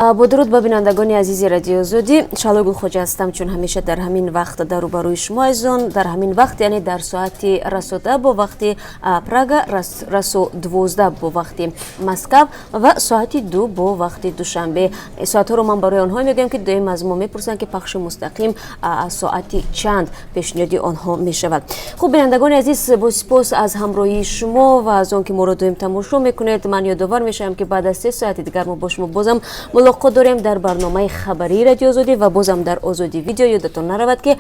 با درود به بینندگان عزیز رادیو زودی، شالوگل خوجا هستم. چون همیشه در همین وقت در روبروی شما ازون، در همین وقت یعنی در ساعت رسوده با وقت پراگا، رسو 12 با وقت مسکو و ساعت 2 با وقت دوشنبه. ساعت رو من برای آنها میگم که دائم از ما میپرسن که پخش مستقیم ساعت چند پیشنهادی آنها میشود. خب بینندگان عزیز، با سپاس از همراهی شما و از آنکه ما رو دائم تماشا میکنید. من یادآور میشم که بعد از 3 ساعت دیگر ما با شما بازم ملاقات داریم در برنامه خبری رادیو زودی و بازم در آزادی ویدیو. یادتون نرود که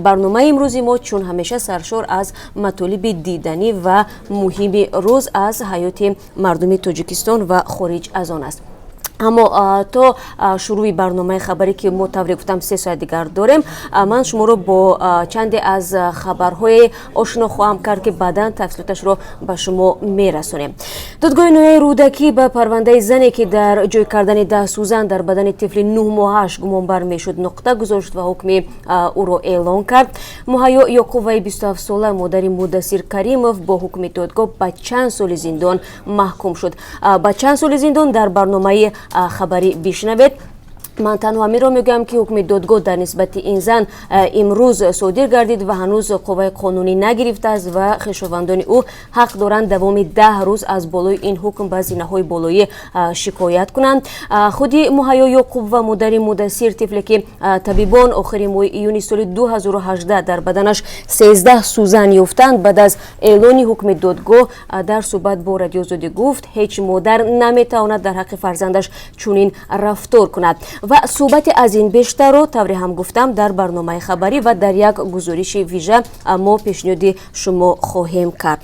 برنامه امروزی ما چون همیشه سرشار از مطالب دیدنی و مهم روز از حیات مردم تاجیکستان و خارج از آن است. اما تا شروع برنامه خبری که ما طوری گفتم 3 ساعت دیگر داریم، من شما رو با چند از خبرهای آشنا خواهم کرد که بعداً تفصیلاتش رو به شما میرسونیم. دادگاه نوع رودکی به پرونده زنی که در جای کردن 10 سوزن در بدن طفل 9 ماهش گمانبر میشد نقطه گذاشت و حکم او را اعلام کرد. مهیا یعقوبی 27 ساله مادر مدثر کریموف با حکم دادگاه به چند سال زندان محکوم شد. به چند سال زندان در برنامه خبری بشنوید. من تنها همین را میگم که حکم دادگاه در نسبت این زن امروز صادر گردید و هنوز قوه قانونی نگرفته است و خویشاوندان او حق دارند دوام 10 روز از بالای این حکم به زینه‌های بالایی شکایت کنند. خودی مهیا یعقوب و مادر مدثر طفلی که طبیبان آخر ماه ایون سال 2018 در بدنش 13 سوزن یافتند، بعد از اعلان حکم دادگاه در صحبت با رادیو زودی گفت هیچ مادر نمیتواند در حق فرزندش چنین رفتار کند. و صحبت از این بیشتر رو طوری هم گفتم در برنامه خبری و در یک گزارش ویژه ما پیشنهاد شما خواهیم کرد.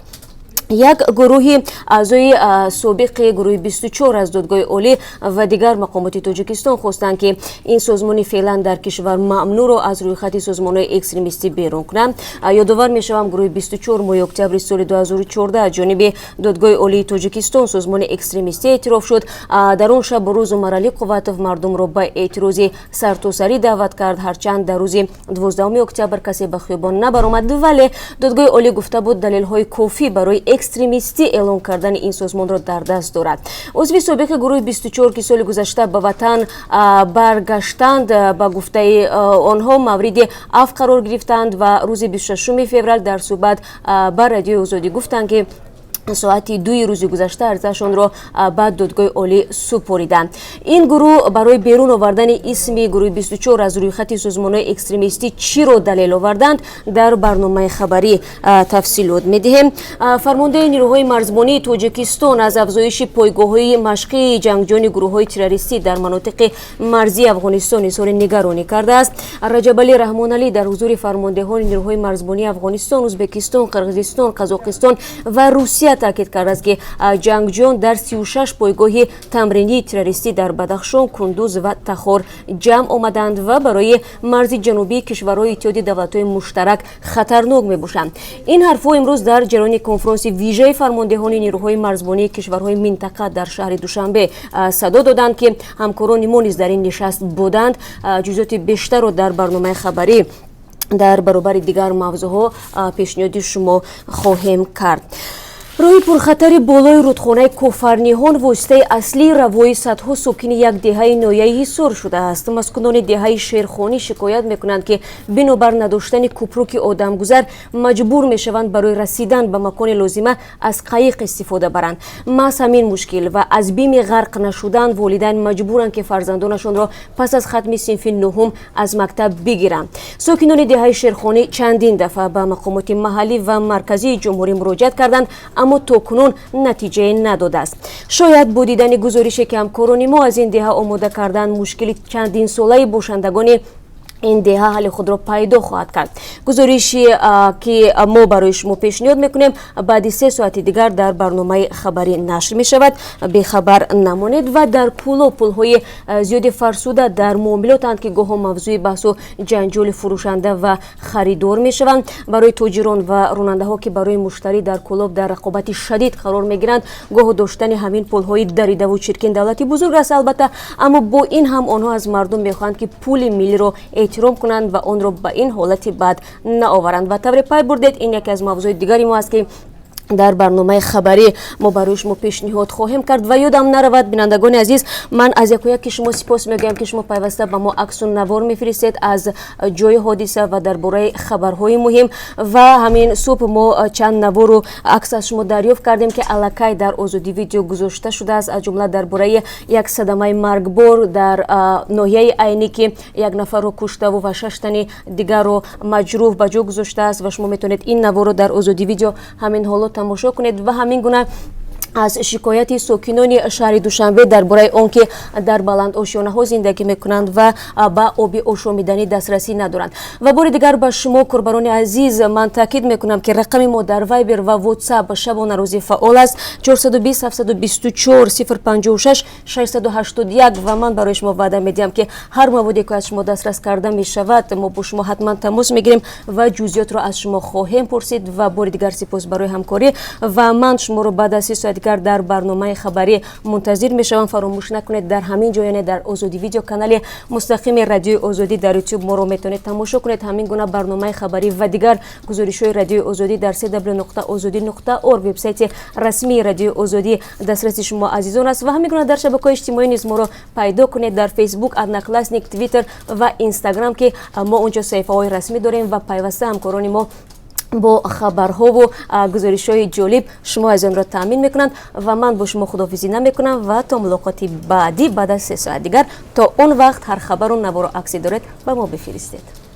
یک گروه اعضای سابق گروه 24 از دادگاه عالی و دیگر مقامات تاجیکستان خواستند که این سازمان فعلا در کشور ممنوع را از روی خط سازمان‌های اکستریمیستی بیرون کنند. یادآور میشوم گروه 24 ماه اکتبر سال 2014 از جانب دادگاه عالی تاجیکستان سازمان اکستریمیستی اعتراف شد. در اون شب روز مرلی قوت مردم را به اعتراض سرتاسری دعوت کرد، هرچند در روز 12 اکتبر کسی به خیابان نبرآمد، ولی دادگاه عالی گفته بود دلیل‌های کافی برای اکستریمیستی اعلام کردن این سازمان را در دست دارد. عضو سابق گروه 24 که سال گذشته به وطن برگشتند، با گفته آنها مورد عفو قرار گرفتند و روز 26 فوریه در صحبت با رادیو آزادی گفتند که ساعت 2 روز گذشته ارزششان را بعد دادگاه عالی سپردند. این گروه برای بیرون آوردن اسم گروه 24 از روی خط سازمان‌های اکستریمیستی چی را دلیل آوردند در برنامه خبری تفصیلات می‌دهیم. فرمانده نیروهای مرزبانی تاجیکستان از افزایش پایگاه‌های مشقی جنگجویان گروه‌های تروریستی در مناطق مرزی افغانستان اظهار نگرانی کرده است. رجب علی رحمان علی در حضور فرماندهان نیروهای مرزبانی افغانستان، ازبکستان، قرقیزستان، قزاقستان و روسیه تاکید کرده است که جنگجویان در 36 پایگاه تمرینی تروریستی در بدخشان، کندوز و تخار جمع آمدند و برای مرز جنوبی کشورهای اتحادیه دولت‌های مشترک خطرناک می‌باشند. این حرف‌ها امروز در جریان کنفرانس ویژه فرماندهان نیروهای مرزبانی کشورهای منطقه در شهر دوشنبه صدا دادند که همکاران ما نیز در این نشست بودند. جزئیات بیشتر را در برنامه خبری در برابر دیگر موضوعها پیشنهاد شما خواهیم کرد. روی پرخطر بالای رودخانه کوفرنیهان واسطه اصلی روی صدها ساکن یک دهه ناحیه حصار شده است. مسکنان دهه شیرخانی شکایت میکنند که بنابر نداشتن کپروک آدمگذر مجبور میشوند برای رسیدن به مکان لازمه از قایق استفاده برند. محض همین مشکل و از بیم غرق نشدن والدین مجبورند که فرزندانشان را پس از ختم صنف نهم از مکتب بگیرند. ساکنان دهه شیرخانی چندین دفعه به مقامات محلی و مرکزی جمهوری مراجعت کردند، اما تاکنون نتیجه نداده است. شاید با دیدن گزارشی که همکاران ما از این دهه آماده کردن مشکل چندین ساله باشندگان این دهه حل خود را پیدا خواهد کرد. گزارشی که ما برای شما پیشنهاد میکنیم بعد 3 ساعت دیگر در برنامه خبری نشر می شود. به خبر نمانید و در پول و پولهای زیاد فرسوده در معاملاتند که گاه موضوع بحث و جنجال فروشنده و خریدار می شوند. برای تاجران و راننده ها که برای مشتری در کلاب در رقابت شدید قرار می گیرند، گاه داشتن همین پولهای دریده و چرکین دولتی بزرگ است البته، اما با این هم آنها از مردم میخواهند که پول ملی را احترام کنند و آن را به این حالت بد نآورند. و طور پی بردید این یکی از موضوع دیگری ما است که дар барномаи хабарӣ мо барои шумо пешниҳод хоҳем кард. Ва ёдам наравад, бинандагони азиз, ман аз якояки шумо сипос мегӯям ки шумо пайваста ба мо аксу навор мефиристед аз ҷои ҳодиса ва дар бораи хабарҳои муҳим. Ва ҳамин субҳ мо чанд навору акс аз шумо дарёфт кардем ки аллакай дар озодӣ видео гузошта шудааст, аз ҷумла дар бораи як садамаи маргбор дар ноҳияи айнӣ ки як нафарро куштаву ва 6 тани дигарро маҷрӯҳ ба ҷо гузоштааст. Ва шумо метавонед ин наворро дар озодӣ видео ҳамин ҳоло тамошо кунед. Ва ҳамин гуна аз шикояти сокинони шаҳри Душанбе дар бораи он ки дар баландошёнаҳо зиндагӣ мекунанд ва ба оби ошомиданӣ дастрасӣ надоранд. Ва бори дигар ба шумо курбарони азиз ман таъкид мекунам ки рақами мо дар Viber ва WhatsApp шабона рӯзӣ фаъол аст 420 724 056 681 ва ман барои шумо ваъда медиҳам ки ҳар маводе ки аз шумо дастрас карда мешавад мо бо шумо ҳатман тамос мегирем ва ҷузъиётро аз шумо хоҳем пурсид. Ва бори дигар сипос барои ҳамкорӣ ва ман шуморо баъд аз 3 соат дар барномаи хабарӣ мунтазир мешавам. Фаромӯш накунед дар ҳамин ҷо, яъне дар Озодӣ видео канали мустақими радиои Озодӣ дар YouTube моро метавонед тамошо кунед. Ҳамин гуна барномаи хабарӣ ва дигар гузоришҳои радиои Озодӣ дар www.ozodi.org вебсайти расмии радиои Озодӣ дастраси шумо азизон аст. Ва ҳамин гуна дар шабакаҳои иҷтимоӣ низ моро пайдо кунед дар Facebook, Одноклассник, Twitter ва Instagram ки мо онҷо саҳифаҳои расмӣ дорем ва пайваста ҳамкорони мо бо хабарҳову гузоришҳои ҷолиб шумо азонро таъмин мекунанд. Ва ман бо шумо худоҳофизӣ намекунам ва то мулоқоти баъдӣ баъд аз 3 соат дигар. То он вақт ҳар хабару навору аксе доред ба мо бифиристед.